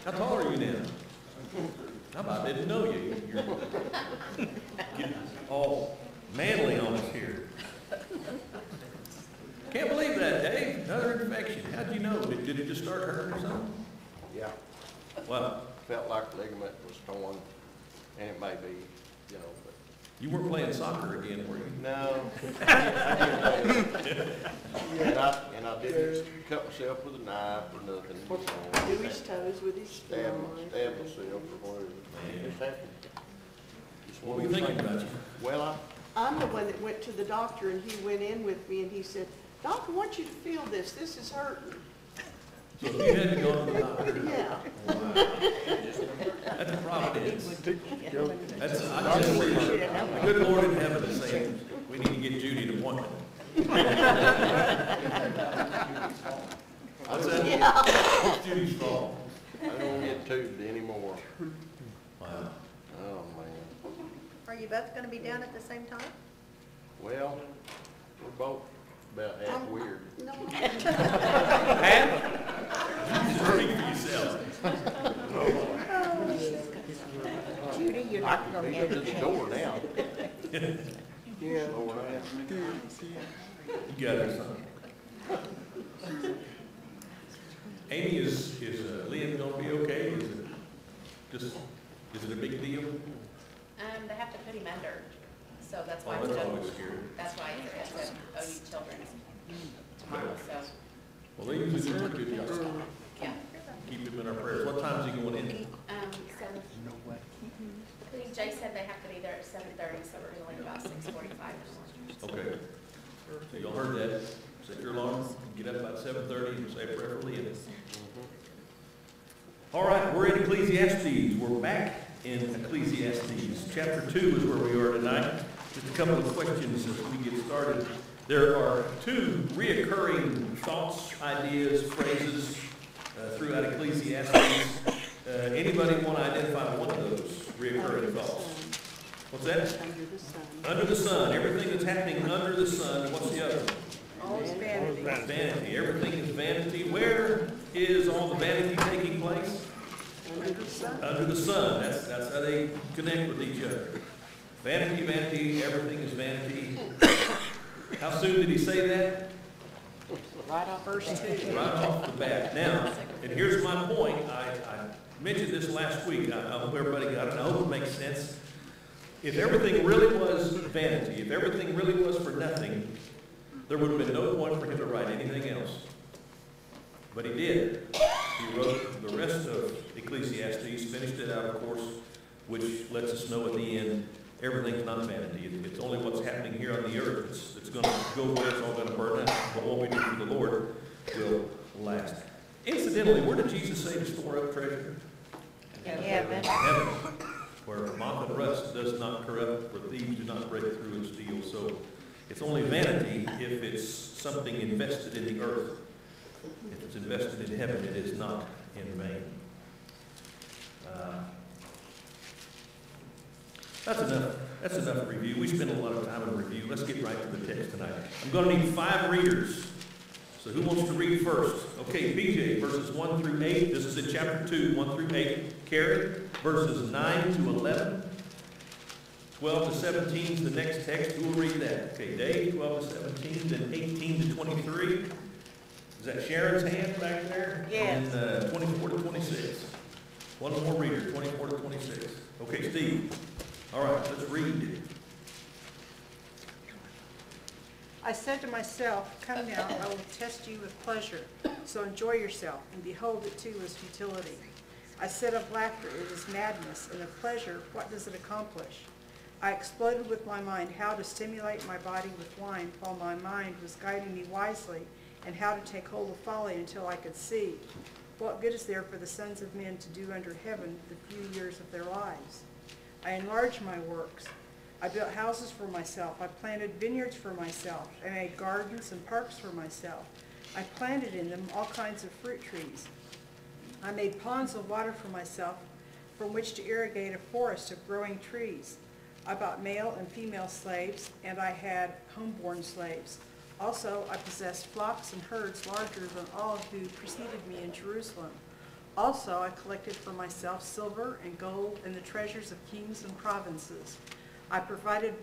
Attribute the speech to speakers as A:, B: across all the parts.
A: How tall are you now? I about didn't know you. You're getting all manly on us here. Can't believe that, Dave. Another infection. How'd you know? Did it just start hurting or something?
B: Yeah.
A: Wow.
B: Felt like the ligament was torn, and it may be, you know, but.
A: You weren't playing soccer again, were you?
B: No. And I didn't cut myself with a knife or nothing.
C: Do his toes with his
B: Stab myself or whatever. It just happened.
A: What were you thinking about you?
B: Well,
C: I'm the one that went to the doctor, and he went in with me, and he said, "Doc, I want you to feel this. This is hurting."
A: So you had to go to the doctor.
C: Yeah.
A: Wow. That's a providence. That's, the good Lord in heaven is saying, we need to get Judy an appointment. What's that?
C: Yeah.
A: It's Judy's fault.
B: I don't get tubed anymore.
A: Wow.
B: Oh, man.
D: Are you both going to be down at the same time?
B: Well, we're both about half weird.
C: No.
A: Half? Speak for yourself.
D: Judy, you're
B: I
D: not
B: can
D: going
B: reach
D: to
B: up to the door now.
C: Yeah.
B: Slow down.
A: You got it, son. Amy, is Liam going to be okay? Is it a big deal?
E: They have to put him under, so that's why
A: Oh,
E: it's
A: that's
E: done.
A: always scary.
E: That's why it's at OU Children's tomorrow, so,
A: Well, they usually do a pretty good job.
E: yeah.
A: Keep him in our prayers. What time is he going in?
E: So, I believe Jay said they have to be there at 7:30, so we're going about 6:45.
A: Okay. So y'all heard that. Set your alarm, get up about 7:30 and say a prayer for Leah. All right, we're in Ecclesiastes. We're back in Ecclesiastes. Chapter 2 is where we are tonight. Just a couple of questions as we get started. There are two reoccurring thoughts, ideas, phrases throughout Ecclesiastes. Anybody want to identify one of those reoccurring thoughts? What's that?
C: Under the sun.
A: Under the sun. Everything that's happening under the sun. What's the other?
D: All is vanity.
A: Vanity. Everything is vanity. Where is all the vanity taking place?
C: Under the sun.
A: Under the sun. That's how they connect with each other. Vanity, vanity, everything is vanity. How soon did he say that?
C: Right off verse 2.
A: Right off the bat. Now, and here's my point. I mentioned this last week. I hope everybody got it. I hope it makes sense. If everything really was vanity, if everything really was for nothing, there would have been no point for him to write anything else. But he did. He wrote the rest of Ecclesiastes, finished it out, of course, which lets us know at the end, everything's not vanity. It's only what's happening here on the earth that's going to go where it's all going to burn out. But what we do for the Lord will last. Incidentally, where did Jesus say to store up treasure?
D: Heaven.
A: Heaven, where moth and rust does not corrupt, where thieves do not break through and steal. So it's only vanity if it's something invested in the earth. If it's invested in heaven, it is not in vain. That's enough. That's enough review. We spent a lot of time in review. Let's get right to the text tonight. I'm going to need 5 readers. So who wants to read first? Okay, PJ, verses 1 through 8. This is in chapter 2, 1 through 8. Carrie, verses 9 to 11. 12 to 17 is the next text. Who will read that? Okay, Dave, 12 to 17, then 18 to 23. Is that Sharon's hand back there?
D: Yes.
A: And 24 to 26. One more reader, 24 to 26. Okay, Steve. All right, let's read.
F: I said to myself, come now, I will test you with pleasure. So enjoy yourself, and behold it too is futility. I said of laughter, it is madness, and of pleasure, what does it accomplish? I exploded with my mind how to stimulate my body with wine, while my mind was guiding me wisely, and how to take hold of folly until I could see. What good is there for the sons of men to do under heaven the few years of their lives? I enlarged my works. I built houses for myself. I planted vineyards for myself. I made gardens and parks for myself. I planted in them all kinds of fruit trees. I made ponds of water for myself from which to irrigate a forest of growing trees. I bought male and female slaves, and I had homeborn slaves. Also, I possessed flocks and herds larger than all who preceded me in Jerusalem. Also, I collected for myself silver and gold and the treasures of kings and provinces. I provided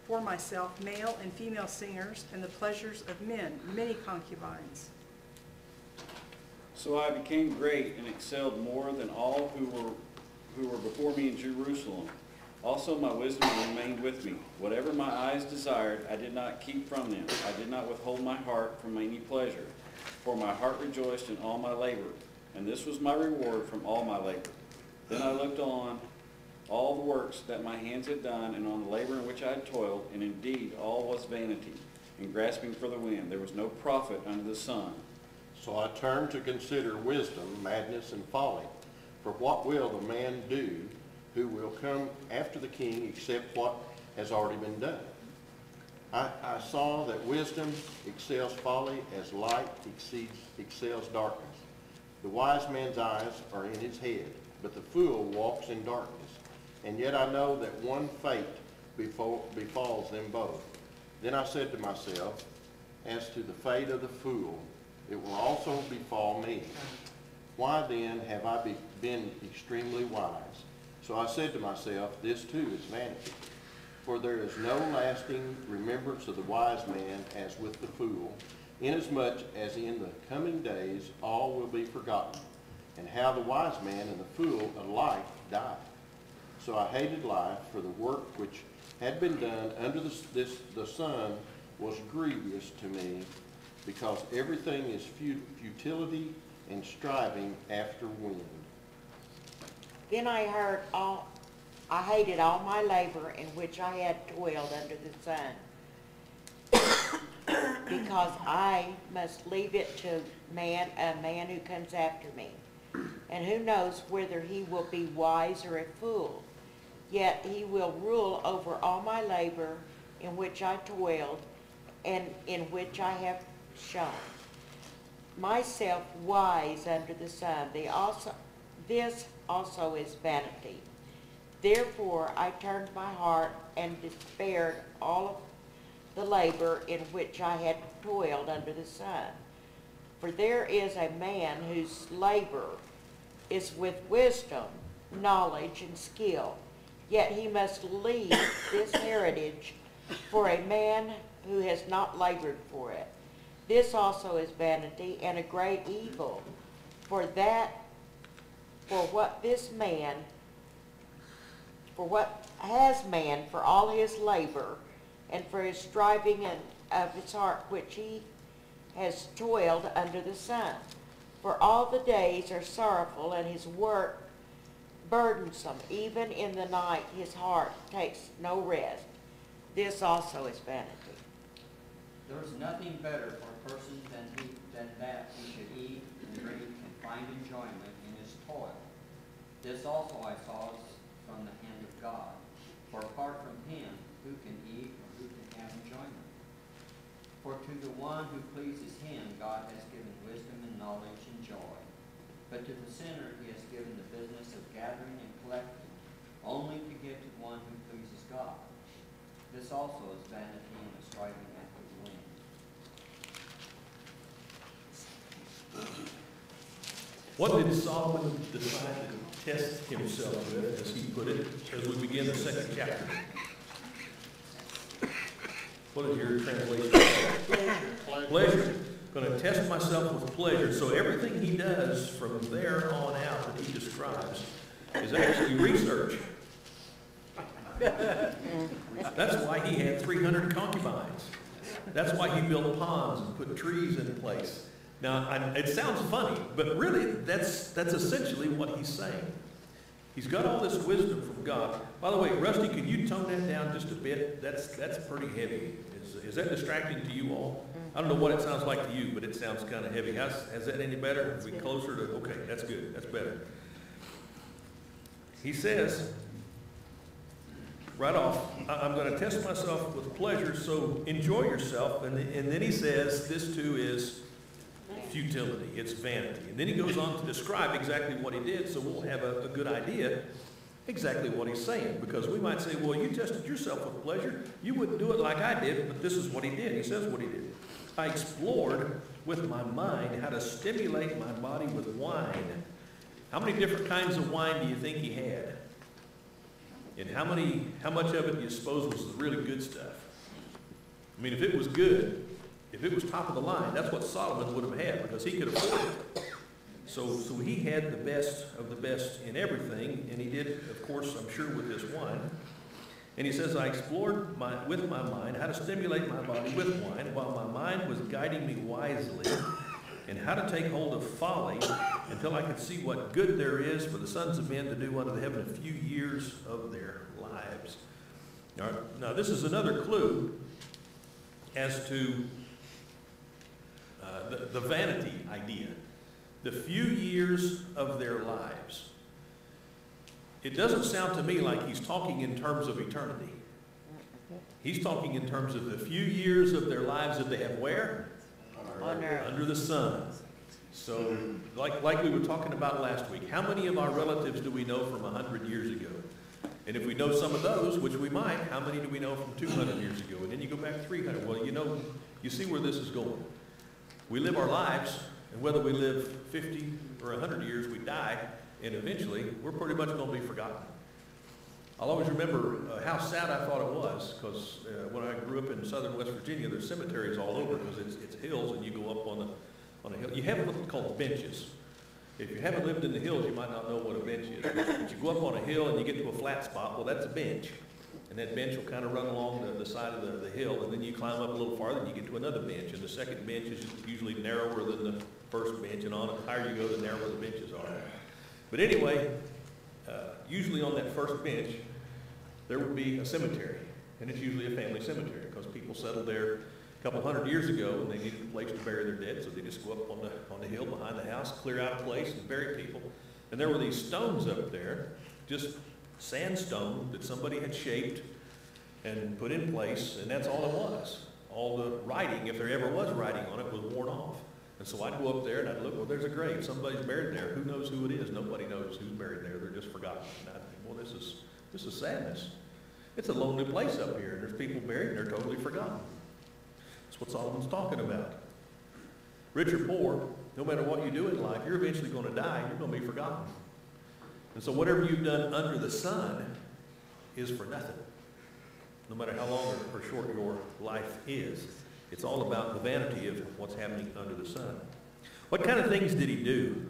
F: for myself male and female singers and the pleasures of men, many concubines.
G: So I became great and excelled more than all who were before me in Jerusalem. Also my wisdom remained with me. Whatever my eyes desired, I did not keep from them. I did not withhold my heart from any pleasure, for my heart rejoiced in all my labor, and this was my reward from all my labor. Then I looked on all the works that my hands had done, and on the labor in which I had toiled, and indeed all was vanity, and grasping for the wind. There was no profit under the sun.
B: So I turned to consider wisdom, madness, and folly. For what will the man do who will come after the king except what has already been done? I saw that wisdom excels folly as light excels darkness. The wise man's eyes are in his head, but the fool walks in darkness. And yet I know that one fate befalls them both. Then I said to myself, as to the fate of the fool, it will also befall me. Why then have I been extremely wise? So I said to myself, this too is vanity. For there is no lasting remembrance of the wise man as with the fool, inasmuch as in the coming days all will be forgotten, and how the wise man and the fool alike die. So I hated life, for the work which had been done under the sun was grievous to me, because everything is futility and striving after wind.
H: Then I hated all my labor in which I had toiled under the sun, because I must leave it to a man who comes after me. And who knows whether he will be wise or a fool? Yet he will rule over all my labor in which I toiled and in which I have shown myself wise under the sun. This also is vanity. Therefore I turned my heart and despaired all of the labor in which I had toiled under the sun. For there is a man whose labor is with wisdom, knowledge, and skill, yet he must leave this heritage for a man who has not labored for it. This also is vanity and a great evil, for what has man for all his labor and for his striving of his heart which he has toiled under the sun. For all the days are sorrowful and his work burdensome. Even in the night his heart takes no rest. This also is vanity.
I: There is nothing better for a person than that he should eat and drink and find enjoyment in his toil. This also I saw is from the hand of God. For apart from him, who can eat or who can have enjoyment? For to the one who pleases him, God has given wisdom and knowledge and joy. But to the sinner he has given the business of gathering and collecting, only to give to one who pleases God. This also is vanity and a striving after the wind.
A: What did Solomon decide to test himself with, as he put it, as we begin the second chapter? What is your translation? Pleasure. Going to test myself with pleasure. So everything he does from there on out that he describes is actually research. That's why he had 300 concubines. That's why he built ponds and put trees in place. Now, it sounds funny, but really that's essentially what he's saying. He's got all this wisdom from God. By the way, Rusty, can you tone that down just a bit? That's pretty heavy. Is that distracting to you all? I don't know what it sounds like to you, but it sounds kind of heavy. Is that any better? Are we closer to, okay, that's good. That's better. He says, right off, I'm going to test myself with pleasure, so enjoy yourself. And then he says, this too is futility. It's vanity. And then he goes on to describe exactly what he did, so we'll have a good idea exactly what he's saying. Because we might say, well, you tested yourself with pleasure. You wouldn't do it like I did, but this is what he did. He says what he did. I explored with my mind how to stimulate my body with wine, How many different kinds of wine do you think he had? And how much of it do you suppose was the really good stuff? I mean, if it was good, if it was top of the line, that's what Solomon would have had because he could afford it. So he had the best of the best in everything, and he did, of course, I'm sure, with this wine. And he says, I explored with my mind how to stimulate my body with wine while my mind was guiding me wisely, and how to take hold of folly until I could see what good there is for the sons of men to do unto them in a few years of their lives. Now this is another clue as to the vanity idea. The few years of their lives. It doesn't sound to me like he's talking in terms of eternity. He's talking in terms of the few years of their lives that they have where? Under the sun. So, like we were talking about last week, how many of our relatives do we know from 100 years ago? And if we know some of those, which we might, how many do we know from 200 years ago? And then you go back 300. Well, you see where this is going. We live our lives, and whether we live 50 or 100 years, we die, and eventually, we're pretty much going to be forgotten. I'll always remember how sad I thought it was, because when I grew up in southern West Virginia, there's cemeteries all over, because it's hills, and you go up on a hill. You have what's called benches. If you haven't lived in the hills, you might not know what a bench is. But you go up on a hill, and you get to a flat spot, well, that's a bench. And that bench will kind of run along the side of the hill, and then you climb up a little farther, and you get to another bench. And the second bench is usually narrower than the first bench, and on the higher you go, the narrower the benches are. But anyway, usually on that first bench, there would be a cemetery, and it's usually a family cemetery, because people settled there a couple hundred years ago, and they needed a place to bury their dead, so they just go up on the hill behind the house, clear out a place, and bury people. And there were these stones up there, just sandstone that somebody had shaped and put in place, and that's all it was. All the writing, if there ever was writing on it, was worn off. And so I'd go up there and I'd look, well, there's a grave. Somebody's buried there. Who knows who it is? Nobody knows who's buried there. They're just forgotten. And I think, well, this is sadness. It's a lonely place up here, and there's people buried and they're totally forgotten. That's what Solomon's talking about. Rich or poor, no matter what you do in life, you're eventually going to die. You're going to be forgotten. And so whatever you've done under the sun is for nothing. No matter how long or short your life is. It's all about the vanity of what's happening under the sun. What kind of things did he do?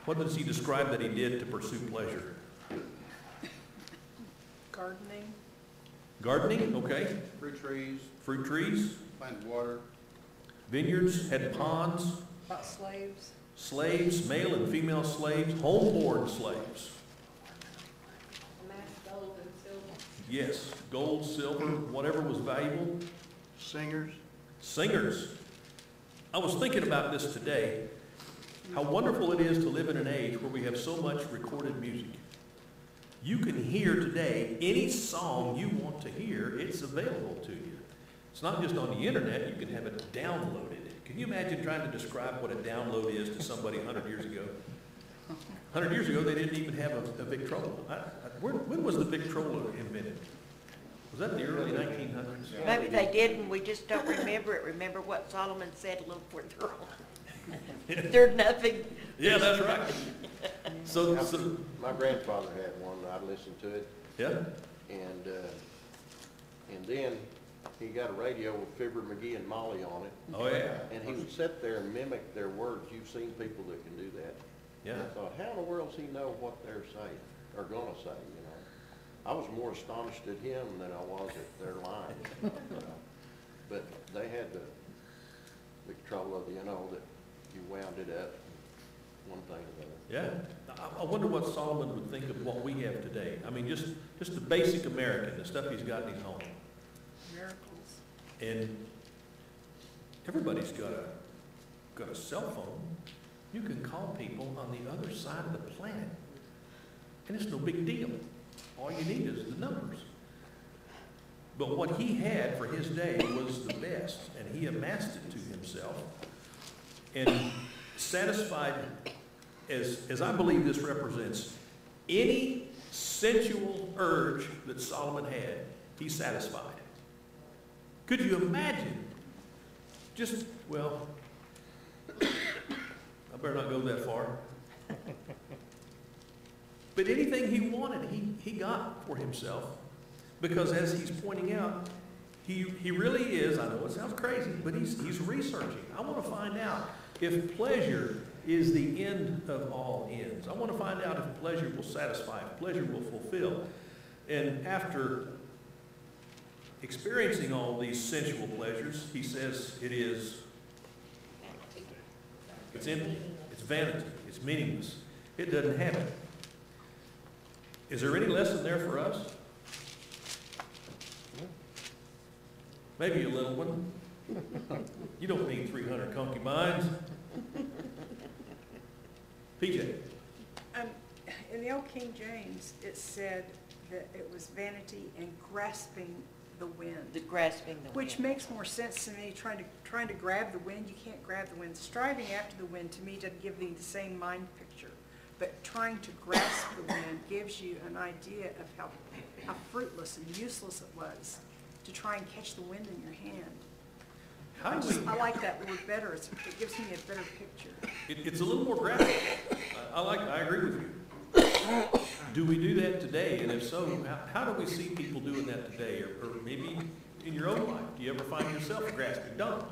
A: What does he describe that he did to pursue pleasure?
F: Gardening.
A: Gardening, okay.
J: Fruit trees.
A: Fruit trees.
J: Planted water.
A: Vineyards, had ponds.
F: About slaves.
A: Slaves, male and female slaves, homeborn slaves.
E: Amass gold and silver.
A: Yes, gold, silver, whatever was valuable.
J: Singers.
A: Singers. I was thinking about this today, how wonderful it is to live in an age where we have so much recorded music. You can hear today any song you want to hear, it's available to you. It's not just on the internet, you can have it downloaded. Can you imagine trying to describe what a download is to somebody 100 years ago? 100 years ago, they didn't even have a Victrola. When was the Victrola invented? Was that the early 1900s?
H: Maybe they did, and we just don't remember it. Remember what Solomon said a little further on. There's nothing.
A: Yeah, that's right. So
B: My grandfather had one, I listened to it,
A: yeah,
B: and then he got a radio with Fibber McGee and Molly on it.
A: oh yeah,
B: And he would sit there and mimic their words. You've seen people that can do that.
A: yeah.
B: And I thought, how in the world does he know what they're saying, or gonna say, you know? I was more astonished at him than I was at their lines. But they had the Victrola, you know, that you wound it up, one thing or the other.
A: Yeah, I wonder what Solomon would think of what we have today. I mean, just the basic American, the stuff he's got in his home.
F: Miracles.
A: And everybody's got a cell phone. You can call people on the other side of the planet, and it's no big deal. All you need is the numbers. But what he had for his day was the best, and he amassed it to himself, and satisfied, as I believe this represents, any sensual urge that Solomon had, he satisfied. Could you imagine? Well, I better not go that far. But anything he wanted, he got for himself. Because as he's pointing out, he really is, I know it sounds crazy, but he's researching. I want to find out if pleasure is the end of all ends. I want to find out if pleasure will satisfy, if pleasure will fulfill. And after experiencing all these sensual pleasures, he says it's empty, it's vanity, it's meaningless. It doesn't have it. Is there any lesson there for us? Maybe a little one. You don't need 300 concubines. PJ.
F: In the old King James, it said that it was vanity and grasping the wind.
H: The grasping the wind.
F: Which makes more sense to me, trying to grab the wind. You can't grab the wind. Striving after the wind, to me, doesn't give me the same mind picture. But trying to grasp the wind gives you an idea of how fruitless and useless it was to try and catch the wind in your hand. I like that word better. It gives me a better picture.
A: It's a little more graphic. I agree with you. Do we do that today? And if so, how do we see people doing that today? Or maybe in your own life, do you ever find yourself grasping? Don't.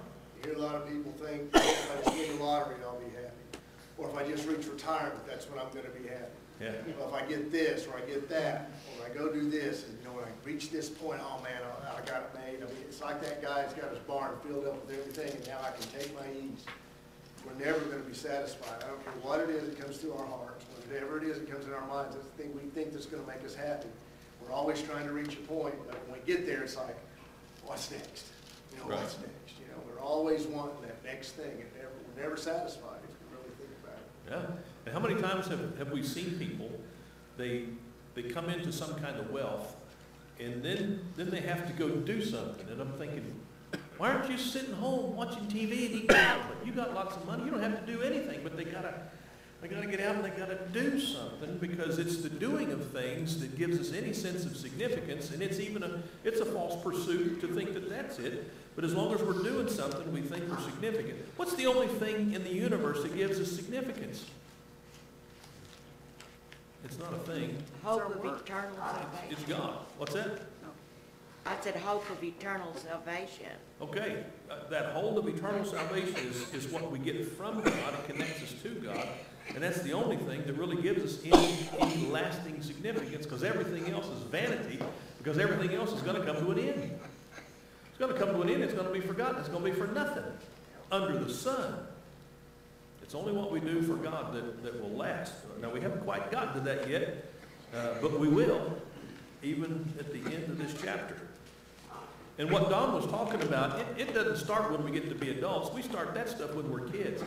J: You hear a lot of people think, if I just win the lottery, I'll be happy. Or if I just reach retirement, that's when I'm going to be happy.
A: Yeah.
J: Well, if I get this, or I get that, or I go do this, and when I reach this point, oh man, I got it made. I mean, it's like that guy that's got his barn filled up with everything, and now I can take my ease. We're never going to be satisfied. I don't care what it is that comes through our hearts, whatever it is that comes in our minds, that's the thing we think that's going to make us happy. We're always trying to reach a point, but when we get there, it's like, what's next?
A: Right.
J: What's next? We're always wanting that next thing, and we're never satisfied if you really think about it.
A: Yeah. And how many times have we seen people, they come into some kind of wealth, and then they have to go do something. And I'm thinking, why aren't you sitting home watching TV and eating chocolate? You got lots of money. You don't have to do anything, but they gotta get out and they gotta do something, because it's the doing of things that gives us any sense of significance. And it's a false pursuit to think that that's it. But as long as we're doing something, we think we're significant. What's the only thing in the universe that gives us significance? It's not a thing.
H: Hope of eternal salvation.
A: It's God. What's that?
H: I said hope of eternal salvation.
A: Okay, that hold of eternal salvation is what we get from God. It connects us to God. And that's the only thing that really gives us any lasting significance, because everything else is vanity, because everything else is going to come to an end. It's going to come to an end. It's going to be forgotten. It's going to be for nothing under the sun. It's only what we do for God that will last. Now, we haven't quite gotten to that yet, but we will, even at the end of this chapter. And what Don was talking about, it doesn't start when we get to be adults. We start that stuff when we're kids.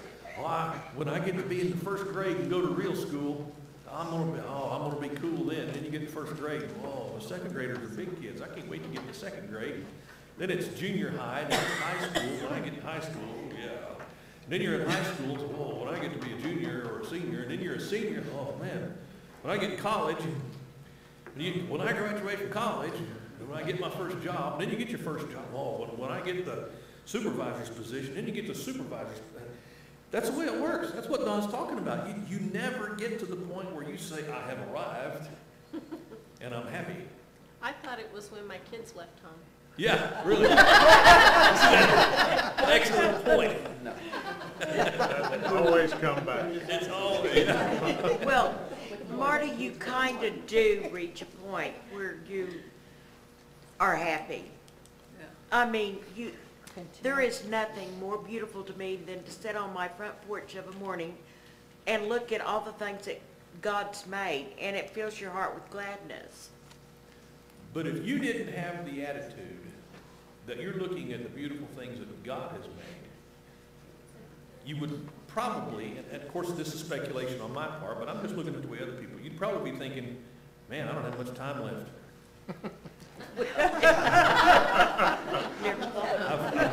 A: When I get to be in the first grade and go to real school, I'm gonna be cool then. Then you get to first grade. Oh, the second graders are big kids. I can't wait to get to second grade. Then it's junior high, then it's high school. When I get to high school, yeah. And then you're in high school, so, oh, when I get to be a junior or a senior, and then you're a senior, oh man. When I get to college, when I graduate from college, when I get my first job, then you get your first job. Oh, when I get the supervisor's position, then you get the supervisor's position. That's the way it works. That's what Don's talking about. You never get to the point where you say, I have arrived, and I'm happy.
E: I thought it was when my kids left home.
A: Yeah, really. Excellent point.
J: Always come back.
A: It's always.
H: Well, Marty, you kind of do reach a point where you are happy.
F: Yeah.
H: I mean, there is nothing more beautiful to me than to sit on my front porch of a morning and look at all the things that God's made, and it fills your heart with gladness.
A: But if you didn't have the attitude that you're looking at the beautiful things that God has made, you would probably, and of course this is speculation on my part, but I'm just looking at the way other people, you'd probably be thinking, man, I don't have much time left. I've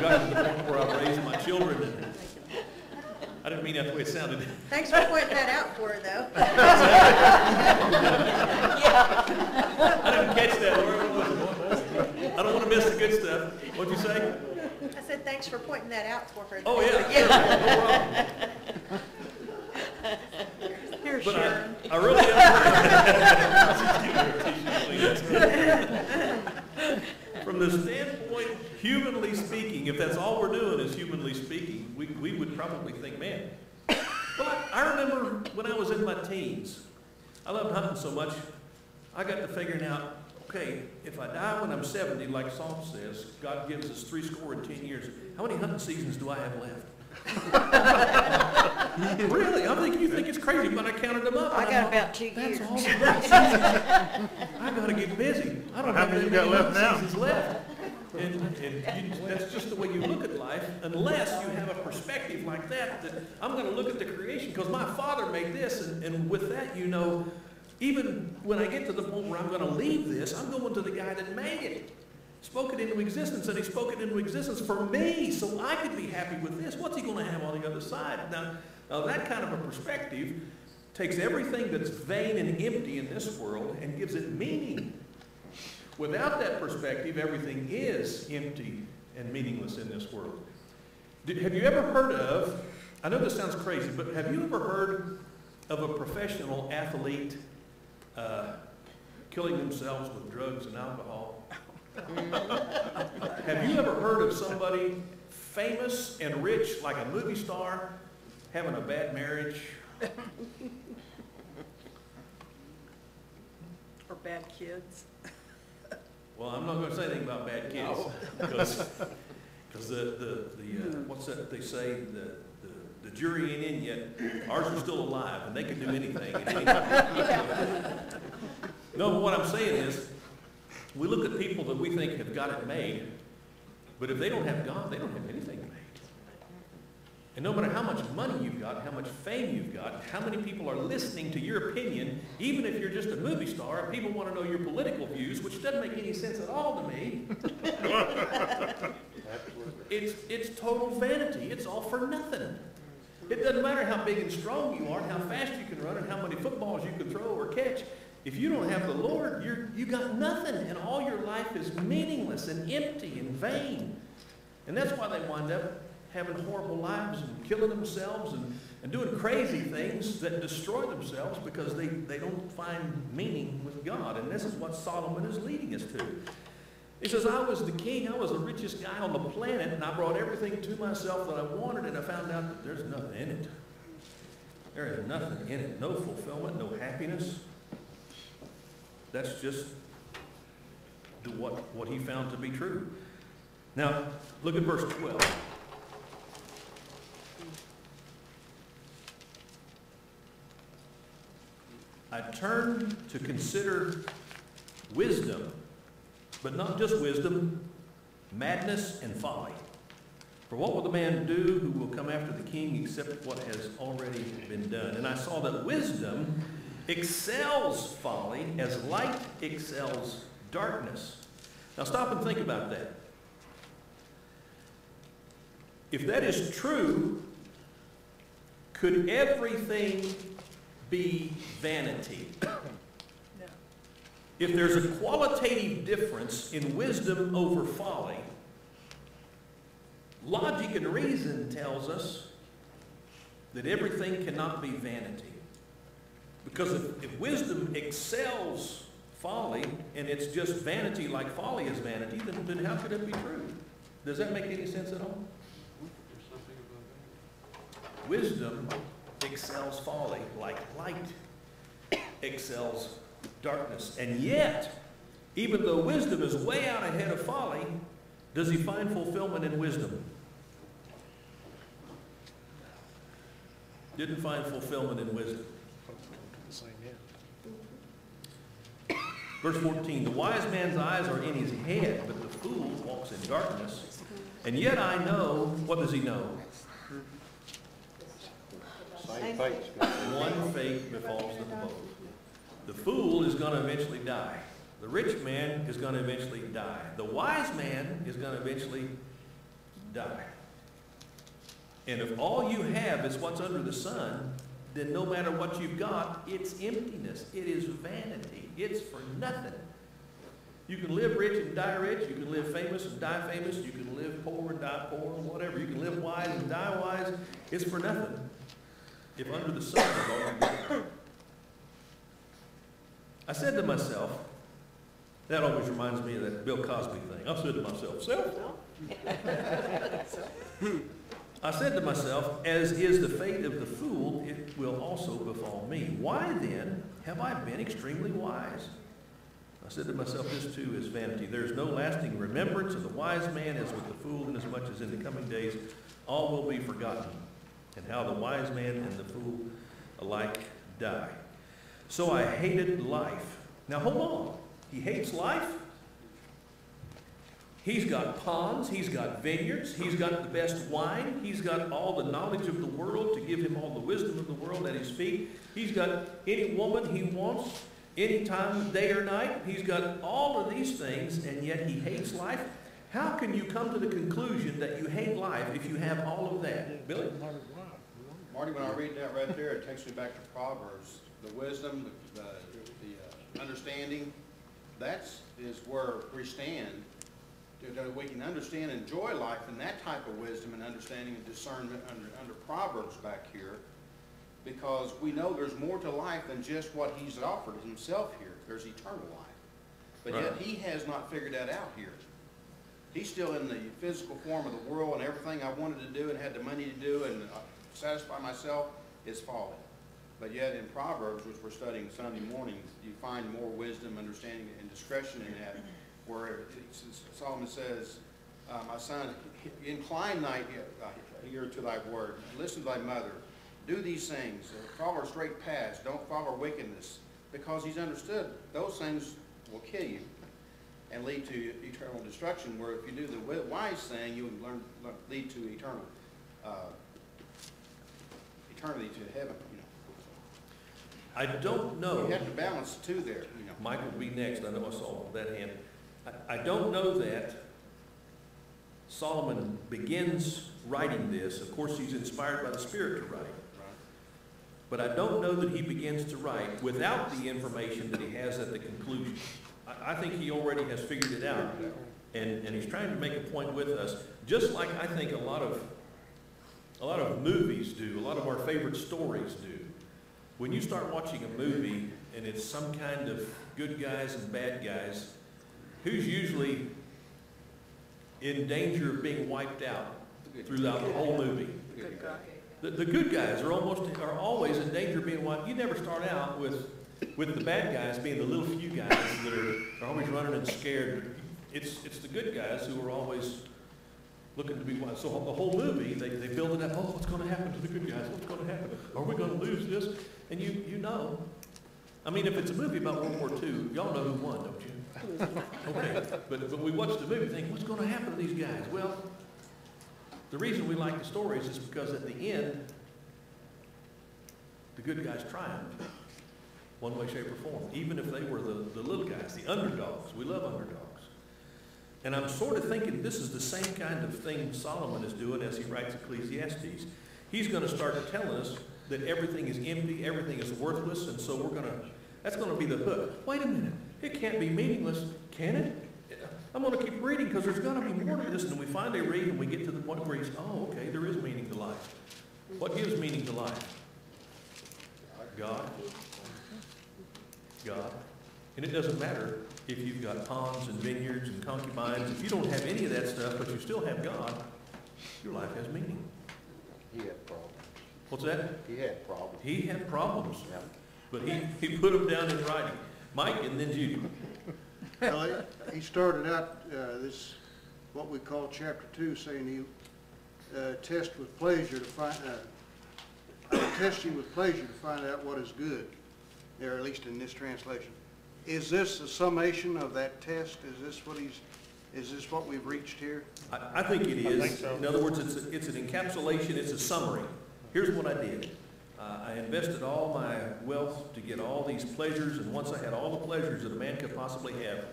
A: gotten to the point where I've raised my children, and I didn't mean that the way it sounded.
D: Thanks for pointing that out for her, though.
A: I didn't catch that, Laura. I don't want to miss the good stuff. What'd you say?
D: I said, thanks for pointing that out for her.
A: Oh, yeah. No problem. From the standpoint, humanly speaking, if that's all we're doing is humanly speaking, we would probably think, man. Well, I remember when I was in my teens, I loved hunting so much, I got to figuring out, okay, if I die when I'm 70, like Psalm says, God gives us 70 years, how many hunting seasons do I have left? Really? You think it's crazy, but I counted them up.
H: I got about 2 years.
A: That's all I got to get busy. I don't
K: How
A: have
K: many
A: that
K: you got
A: many
K: left now?
A: seasons left. That's just the way you look at life, unless you have a perspective like that I'm going to look at the creation because my Father made this, and with that, you know, even when I get to the point where I'm going to leave this, I'm going to the guy that made it. Spoke it into existence, and he spoke it into existence for me, so I could be happy with this. What's he going to have on the other side? Now that kind of a perspective takes everything that's vain and empty in this world and gives it meaning. Without that perspective, everything is empty and meaningless in this world. Have you ever heard of, I know this sounds crazy, but have you ever heard of a professional athlete killing themselves with drugs and alcohol? Have you ever heard of somebody famous and rich, like a movie star, having a bad marriage?
F: Or bad kids?
A: Well, I'm not going to say anything about bad kids, because what's that they say, the jury ain't in yet. Ours are still alive, and they can do anything. No, but what I'm saying is, we look at people that we think have got it made, but if they don't have God, they don't have anything made. And no matter how much money you've got, how much fame you've got, how many people are listening to your opinion, even if you're just a movie star, and people want to know your political views, which doesn't make any sense at all to me. It's total vanity. It's all for nothing. It doesn't matter how big and strong you are, and how fast you can run, and how many footballs you can throw or catch. If you don't have the Lord, you got nothing, and all your life is meaningless and empty and vain. And that's why they wind up having horrible lives and killing themselves and doing crazy things that destroy themselves because they don't find meaning with God. And this is what Solomon is leading us to. He says, I was the king, I was the richest guy on the planet, and I brought everything to myself that I wanted, and I found out that there's nothing in it. There is nothing in it. No fulfillment, no happiness. That's just what he found to be true. Now, look at verse 12. I turn to consider wisdom, but not just wisdom, madness and folly. For what will the man do who will come after the king except what has already been done? And I saw that wisdom excels folly as light excels darkness. Now stop and think about that. If that is true, could everything be vanity?
F: No.
A: If there's a qualitative difference in wisdom over folly, logic and reason tells us that everything cannot be vanity. Because if wisdom excels folly, and it's just vanity like folly is vanity, then how could it be true? Does that make any sense at all? Wisdom excels folly like light excels darkness. And yet, even though wisdom is way out ahead of folly, does he find fulfillment in wisdom? Didn't find fulfillment in wisdom. Verse 14, the wise man's eyes are in his head, but the fool walks in darkness. And yet I know, what does he know?
B: Same fate.
A: One fate befalls them both. The fool is going to eventually die. The rich man is going to eventually die. The wise man is going to eventually die. And if all you have is what's under the sun, then no matter what you've got, it's emptiness. It is vanity. It's for nothing. You can live rich and die rich. You can live famous and die famous. You can live poor and die poor, whatever. You can live wise and die wise. It's for nothing if under the sun is all you got. I said to myself, that always reminds me of that Bill Cosby thing. I said to myself, I said to myself, as is the fate of the fool, it will also befall me. Why then have I been extremely wise? I said to myself, this too is vanity. There is no lasting remembrance of the wise man as with the fool, inasmuch as in the coming days all will be forgotten, and how the wise man and the fool alike die. So I hated life. Now hold on. He hates life? He's got ponds, he's got vineyards, he's got the best wine, he's got all the knowledge of the world to give him all the wisdom of the world at his feet. He's got any woman he wants, any time, day or night. He's got all of these things, and yet he hates life. How can you come to the conclusion that you hate life if you have all of that? Billy?
K: Marty, when I read that right there, it takes me back to Proverbs. The wisdom, the understanding, is where we stand. That we can understand and enjoy life in that type of wisdom and understanding and discernment under Proverbs back here, because we know there's more to life than just what he's offered himself here. There's eternal life. But yet he has not figured that out here. He's still in the physical form of the world, and everything I wanted to do and had the money to do and satisfy myself is falling. But yet in Proverbs, which we're studying Sunday mornings, you find more wisdom, understanding, and discretion in that, where Solomon says, my son, incline thy ear to thy word, listen to thy mother, do these things, follow straight paths, don't follow wickedness, because he's understood those things will kill you and lead to eternal destruction, where if you do the wise thing, you will lead to eternity to heaven.
A: I don't know.
K: You have to balance the two there.
A: Mike will be next. I know I saw that hand. I don't know that Solomon begins writing this. Of course, he's inspired by the Spirit to write. But I don't know that he begins to write without the information that he has at the conclusion. I think he already has figured it out. And he's trying to make a point with us, just like I think a lot of movies do, a lot of our favorite stories do. When you start watching a movie and it's some kind of good guys and bad guys, who's usually in danger of being wiped out throughout the whole movie? The good guys are always in danger of being wiped. You never start out with the bad guys being the little few guys that are always running and scared. It's the good guys who are always looking to be wiped. So the whole movie, they build it up. Oh, what's going to happen to the good guys? What's going to happen? Are we going to lose this? And you know. I mean, if it's a movie about World War II, y'all know who won, don't you? Okay, but we watch the movie and think, what's going to happen to these guys? Well, the reason we like the stories is because at the end, the good guys triumphed, one way, shape, or form, even if they were the little guys, the underdogs. We love underdogs. And I'm sort of thinking this is the same kind of thing Solomon is doing as he writes Ecclesiastes. He's going to start telling us that everything is empty, everything is worthless, and so that's going to be the hook. Wait a minute, it can't be meaningless, can it? I'm going to keep reading because there's going to be more to this. And we finally read and we get to the point where he's, oh, okay, there is meaning to life. What gives meaning to life? God. God. And it doesn't matter if you've got ponds and vineyards and concubines. If you don't have any of that stuff, but you still have God, your life has meaning.
B: He had problems.
A: What's that?
B: He had problems.
A: He had problems.
B: Yeah.
A: But he put them down in writing. Mike and then Judy.
L: Well, he started out this, what we call chapter 2, saying he test with pleasure to find, test you with pleasure to find out what is good, or at least in this translation. Is this a summation of that test? Is this what we've reached here?
A: I think it is.
L: I think so.
A: In other words, it's an encapsulation, it's a summary. Here's what I did. I invested all my wealth to get all these pleasures, and once I had all the pleasures that a man could possibly have,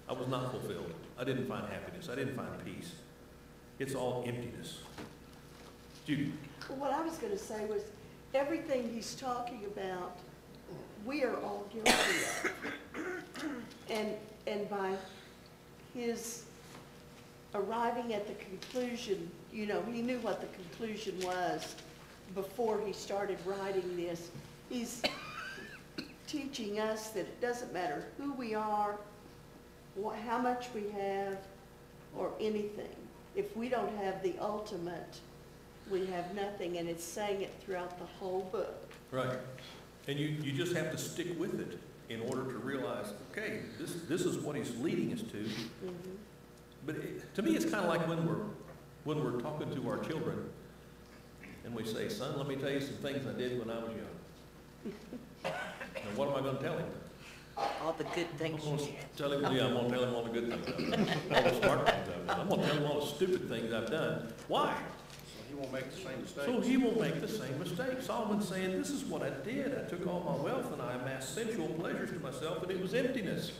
A: I was not fulfilled. I didn't find happiness. I didn't find peace. It's all emptiness. Judy.
C: Well, what I was going to say was, everything he's talking about, we are all guilty of. And by his arriving at the conclusion, he knew what the conclusion was before he started writing this. teaching us that it doesn't matter who we are, how much we have, or anything. If we don't have the ultimate, we have nothing, and it's saying it throughout the whole book.
A: Right. And you just have to stick with it in order to realize, okay, this is what he's leading us to.
C: Mm-hmm.
A: But to me, it's kind of like when we're talking to our children, and we say, son, let me tell you some things I did when I was young. And what am I going to tell him?
H: All the good things
A: I'm
H: you
A: going
H: did.
A: to tell him, yeah, I'm going to tell him all the good things I've done, all the smart things I've done. I'm going to tell him all the stupid things I've done. Why?
K: So he won't make the same mistakes.
A: So he will make the same mistake. Solomon's saying, this is what I did. I took all my wealth and I amassed sensual pleasures to myself, and it was emptiness.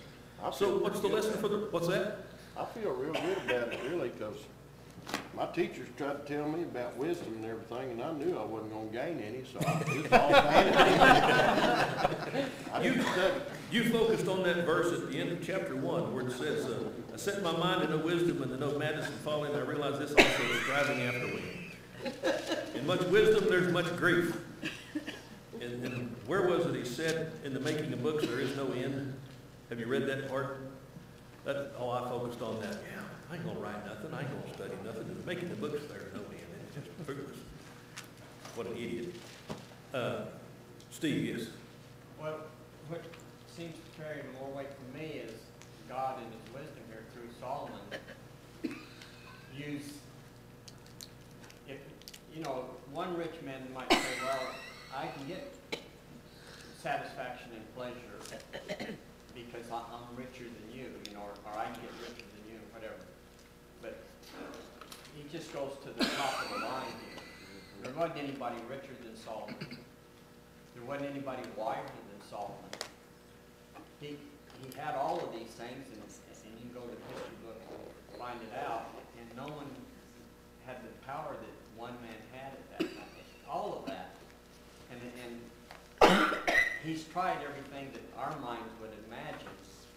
A: So what's the lesson for what's that?
B: I feel real good about it, really, because my teachers tried to tell me about wisdom and everything, and I knew I wasn't going to gain any, so it's all vanity. I didn't study.
A: You focused on that verse at the end of chapter 1 where it says, I set my mind to know wisdom and to know madness and folly, and I realize this also is striving after wind. In much wisdom, there's much grief. And where was it he said, in the making of books, there is no end? Have you read that part? I focused on that. Yeah, I ain't going to write nothing. I ain't going to study nothing. In the making of books, there's no end. It's just fruitless. What an idiot. Steve, yes?
I: Well, what seems to carry more weight for me is God in his wisdom here through Solomon one rich man might say, well, I can get satisfaction and pleasure because I'm richer than you, or I can get richer than you, whatever. But he just goes to the top of the line here. There wasn't anybody richer than Solomon. There wasn't anybody wiser than Solomon. He had all of these things, and you can go to the history book and find it out, and no one had the power that one man had at that time. All of that. And he's tried everything that our minds would imagine.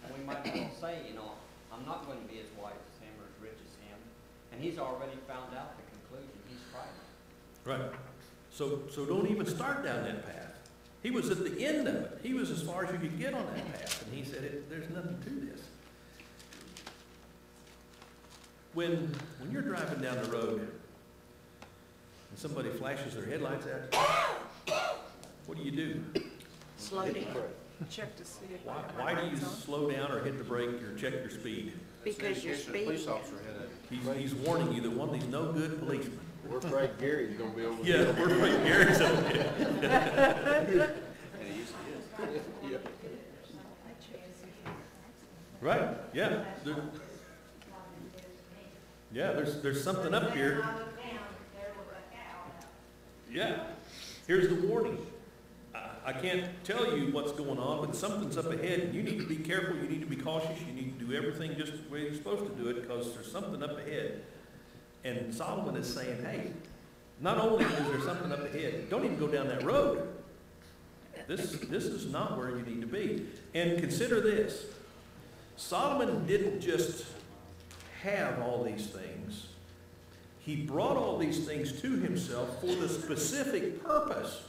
I: And we might as well say, I'm not going to be as wise as him or as rich as him. And he's already found out the conclusion. He's tried it.
A: Right. So don't even start down that path. He was at the end of it. He was as far as you could get on that path. And he said, there's nothing to this. When you're driving down the road and somebody flashes their headlights at you, what do?
H: Slow down.
F: Check to see if
A: Why do you slow down or hit the brake or check your speed?
H: Because you're
K: The
H: speeding.
K: police officer had
A: He's warning you that one of these no good policemen.
B: We're afraid Gary's gonna be over
A: Yeah,
B: there.
A: we're afraid Gary's up there.
K: And he usually is.
B: Yeah.
A: Right, yeah. There's something up here. Yeah, here's the warning. I can't tell you what's going on, but something's up ahead, and you need to be careful, you need to be cautious, you need to do everything just the way you're supposed to do it, because there's something up ahead. And Solomon is saying, hey, not only is there something up ahead, don't even go down that road. This is not where you need to be. And consider this. Solomon didn't just have all these things. He brought all these things to himself for the specific purpose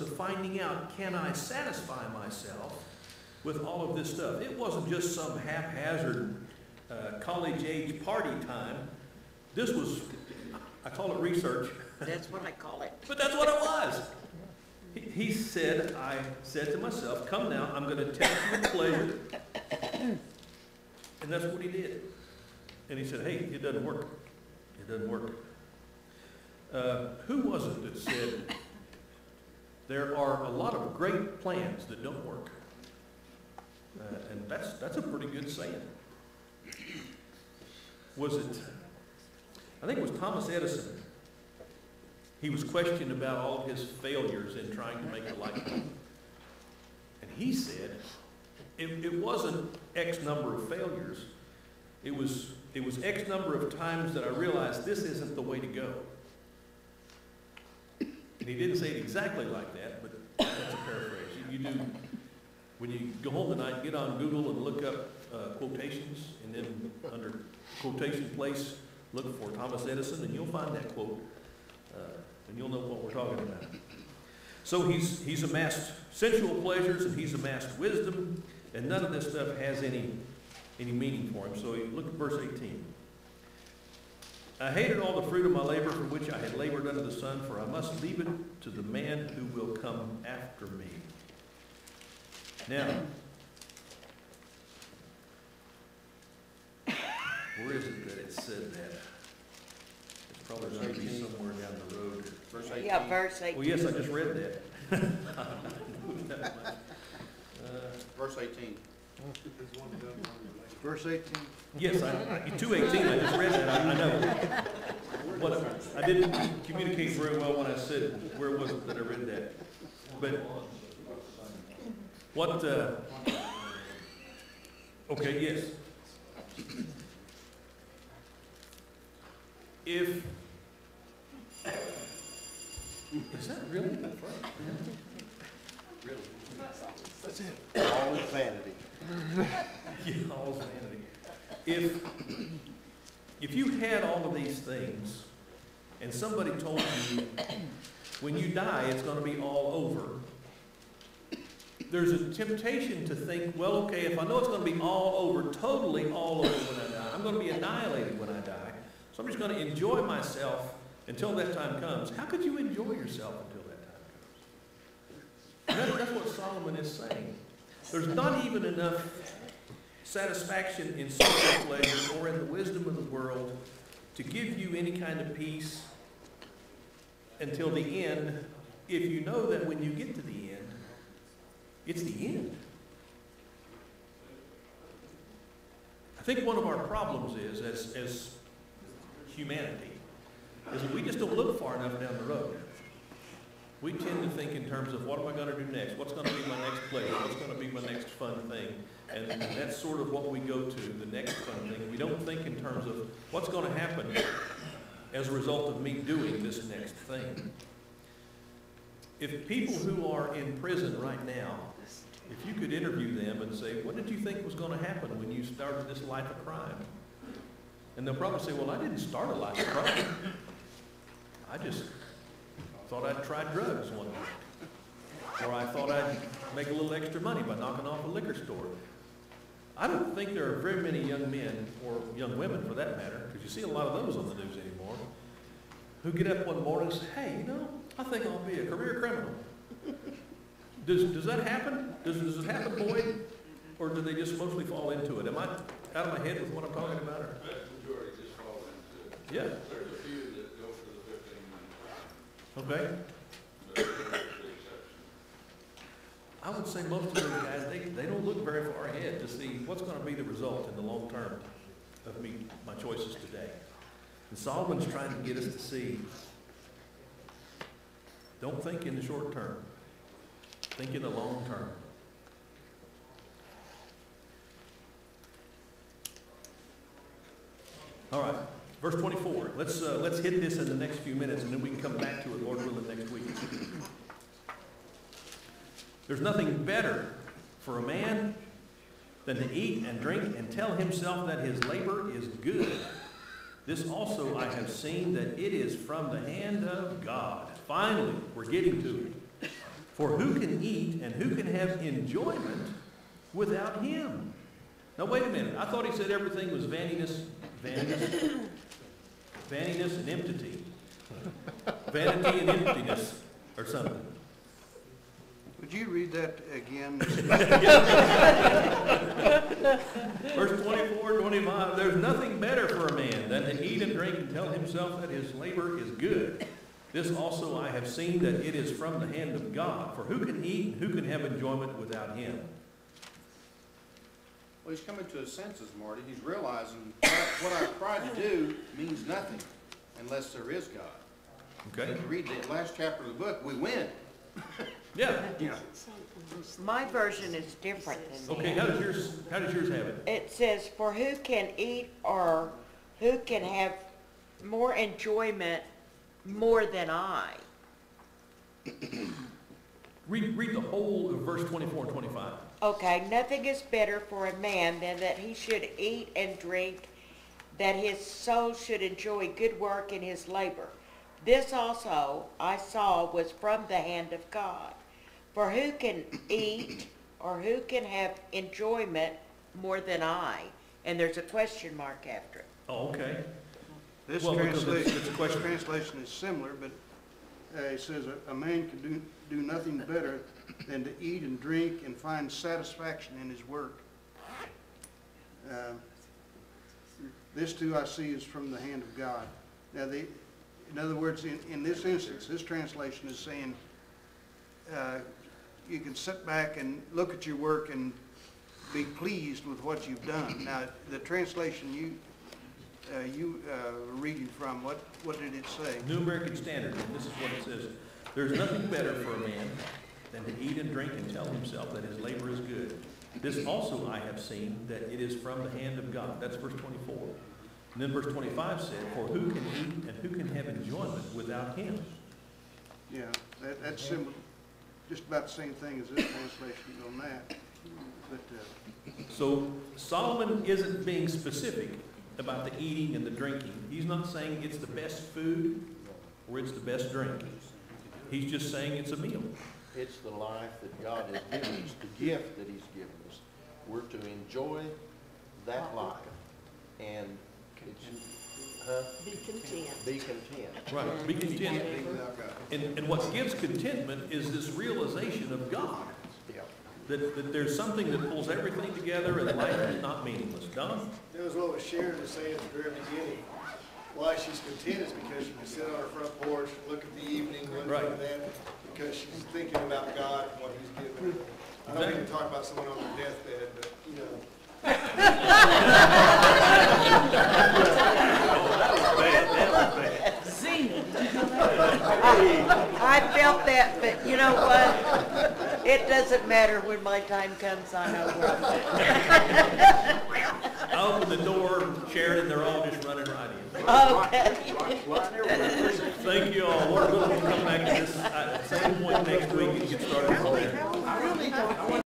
A: of finding out, can I satisfy myself with all of this stuff? It wasn't just some haphazard college-age party time. This was, I call it research.
H: That's what I call it.
A: But that's what it was. He said, I said to myself, come now, I'm going to test you with pleasure. And that's what he did. And he said, hey, it doesn't work. It doesn't work. Who was it that said, there are a lot of great plans that don't work? And that's a pretty good saying. Was it, I think it was Thomas Edison. He was questioned about all of his failures in trying to make a light bulb. And he said, it wasn't X number of failures. It was X number of times that I realized this isn't the way to go. And he didn't say it exactly like that, but that's a paraphrase. You do, when you go home tonight, get on Google and look up quotations, and then under quotation place, look for Thomas Edison, and you'll find that quote, and you'll know what we're talking about. So he's amassed sensual pleasures and he's amassed wisdom, and none of this stuff has any meaning for him. So you look at verse 18. I hated all the fruit of my labor for which I had labored under the sun, for I must leave it to the man who will come after me. Now, where is it that it said that? It's probably going to be somewhere down the road.
K: Verse 18.
H: Yeah, verse 18.
A: Well, yes, I just read that.
K: Verse 18.
L: Verse 18.
A: Yes, 2:18, I just read that, I know. But I didn't communicate very well when I said, where was it that I read that? But what, okay, yes. If, is that really the front?
B: Really? That's it. All is vanity.
A: Yeah, all is vanity. If you had all of these things, and somebody told you, when you die, it's going to be all over, there's a temptation to think, well, okay, if I know it's going to be all over, totally all over when I die, I'm going to be annihilated when I die, so I'm just going to enjoy myself until that time comes. How could you enjoy yourself until that time comes? That's what Solomon is saying. There's not even enough satisfaction in social pleasure or in the wisdom of the world to give you any kind of peace until the end, if you know that when you get to the end, it's the end. I think one of our problems is, as humanity, is that we just don't look far enough down the road. We tend to think in terms of, what am I going to do next? What's going to be my next pleasure? What's going to be my next fun thing? And that's sort of what we go to, the next fun thing. We don't think in terms of what's going to happen as a result of me doing this next thing. If people who are in prison right now, if you could interview them and say, what did you think was going to happen when you started this life of crime? And they'll probably say, well, I didn't start a life of crime. I just thought I'd try drugs one night. Or I thought I'd make a little extra money by knocking off a liquor store. I don't think there are very many young men, or young women for that matter, because you see a lot of those on the news anymore, who get up one morning and say, hey, you know, I think I'll be a career criminal. Does that happen? Does it happen, Boyd? Or do they just mostly fall into it? Am I out of my head with what I'm talking about? Or?
M: The vast majority just fall into it.
A: Yeah.
M: There's a few that go for the 15 minutes.
A: Okay.
M: But there's the exception.
A: I would say most of those guys, they don't look very far ahead to see what's going to be the result in the long term of my choices today. And Solomon's trying to get us to see, don't think in the short term. Think in the long term. All right, verse 24. Let's hit this in the next few minutes, and then we can come back to it, Lord willing, next week. There's nothing better for a man than to eat and drink and tell himself that his labor is good. This also I have seen, that it is from the hand of God. Finally, we're getting to it. For who can eat and who can have enjoyment without him? Now wait a minute. I thought he said everything was vaniness and empty. Vanity and emptiness or something.
L: Would you read that again?
A: Verse 24, 25, there's nothing better for a man than to eat and drink and tell himself that his labor is good. This also I have seen, that it is from the hand of God. For who can eat and who can have enjoyment without him?
K: Well, he's coming to his senses, Marty. He's realizing what I've tried to do means nothing unless there is God.
A: Okay.
K: If you read the last chapter of the book, we win.
A: Yeah.
H: My version is different than that.
A: Okay, how does yours have it?
H: It says, for who can eat or who can have more enjoyment more than I.
A: Read the whole of verse 24 and 25.
H: Okay, nothing is better for a man than that he should eat and drink, that his soul should enjoy good work in his labor. This also I saw was from the hand of God. For who can eat or who can have enjoyment more than I? And there's a question mark after it.
A: Oh, okay.
L: This
A: Well, because
L: translation,
A: it's a question.
L: this translation is similar, but it says a man can do nothing better than to eat and drink and find satisfaction in his work. This too I see is from the hand of God. Now, in other words, in this instance, this translation is saying you can sit back and look at your work and be pleased with what you've done. Now, the translation you were reading from, what did it say?
A: New American Standard, and this is what it says. There's nothing better for a man than to eat and drink and tell himself that his labor is good. This also I have seen, that it is from the hand of God. That's verse 24. And then verse 25 said, for who can eat and who can have enjoyment without him?
L: Yeah, that's similar, just about the same thing as this translation on that. But
A: So Solomon isn't being specific about the eating and the drinking. He's not saying it's the best food or it's the best drink. He's just saying it's a meal.
B: It's the life that God has given us, the gift that he's given us. We're to enjoy that life. And it's,
C: Be content.
B: be content.
A: Right, be content. And what gives contentment is this realization of God.
B: Yeah.
A: That there's something that pulls everything together and life is not meaningless. Don?
J: That was what Sharon was saying at the very beginning. Why she's content is because she can sit on her front porch, look at the evening, look
A: Right.
J: at that, because she's thinking about God and what he's given her. I don't mean to talk about someone on their deathbed, but, you know.
H: I felt that, but you know what? It doesn't matter when my time comes, I know where.
A: I open the door, Sharon, and they're all just running right in.
H: Okay.
A: Thank you all. Lord willing, we'll come back to this at the same point next week and get started.